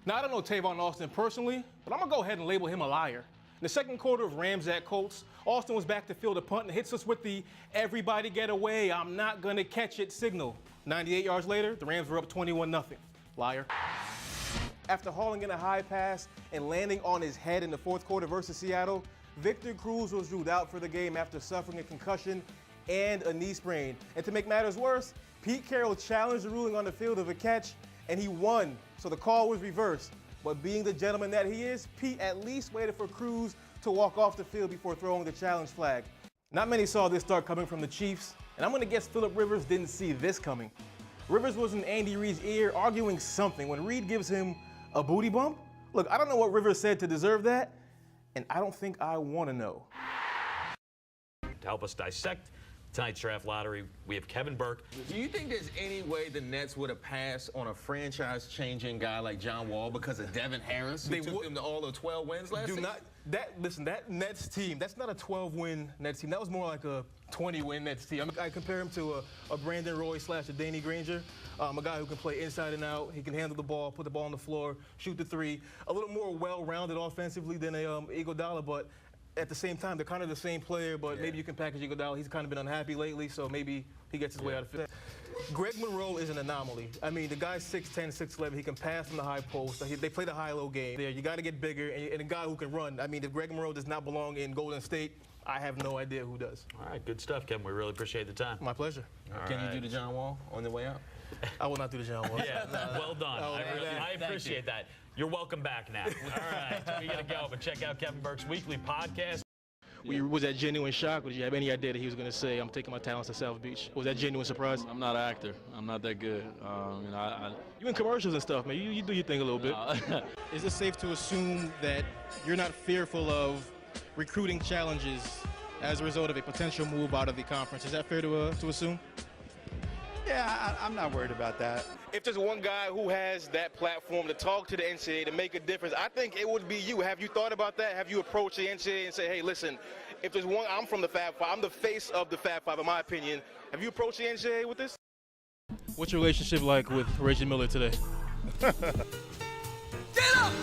Now, I don't know Tavon Austin personally, but I'm going to go ahead and label him a liar. In the second quarter of Rams at Colts, Austin was back to field a punt and hits us with the "everybody get away, I'm not going to catch it" signal. 98 yards later, the Rams were up 21-0. Liar. After hauling in a high pass and landing on his head in the fourth quarter versus Seattle, Victor Cruz was ruled out for the game after suffering a concussion and a knee sprain. And to make matters worse, Pete Carroll challenged the ruling on the field of a catch, and he won, so the call was reversed. But being the gentleman that he is, Pete at least waited for Cruz to walk off the field before throwing the challenge flag. Not many saw this start coming from the Chiefs, and I'm going to guess Phillip Rivers didn't see this coming. Rivers was in Andy Reid's ear arguing something when Reid gives him a booty bump. Look, I don't know what Rivers said to deserve that, and I don't think I want to know. To help us dissect tonight's draft lottery, we have Kevin Burke. Do you think there's any way the Nets would have passed on a franchise-changing guy like John Wall because of Devin Harris, who took them to all of 12 wins last season? Listen, that Nets team, that's not a 12-win Nets team. That was more like a 20-win Nets team. I compare him to a Brandon Roy / a Danny Granger, a guy who can play inside and out. He can handle the ball, put the ball on the floor, shoot the three. A little more well-rounded offensively than Iguodala, but at the same time, they're kind of the same player, but maybe you can package Iguodala. He's kind of been unhappy lately, so maybe he gets his way out of it. Greg Monroe is an anomaly. I mean, the guy's 6'10", 6'11". He can pass from the high post. They play the high-low game there. You got to get bigger, and a guy who can run. I mean, if Greg Monroe does not belong in Golden State, I have no idea who does. All right, good stuff, Kevin. We really appreciate the time. My pleasure. Can you do the John Wall on the way out? I will not do the John Wall. Yeah, well done. I appreciate that. You're welcome back now. All right, we got to go, but check out Kevin Burke's weekly podcast. Was that genuine shock, or did you have any idea that he was going to say, "I'm taking my talents to South Beach"? Was that genuine surprise? I'm not an actor. I'm not that good. You in commercials and stuff, man. You do your thing a little bit. Is it safe to assume that you're not fearful of recruiting challenges as a result of a potential move out of the conference? Is that fair to assume? Yeah, I'm not worried about that. If there's one guy who has that platform to talk to the NCAA to make a difference, I think it would be you. Have you thought about that? Have you approached the NCAA and say, hey, listen, if there's one, I'm from the Fab Five. I'm the face of the Fab Five, in my opinion. Have you approached the NCAA with this? What's your relationship like with Reggie Miller today? Get up!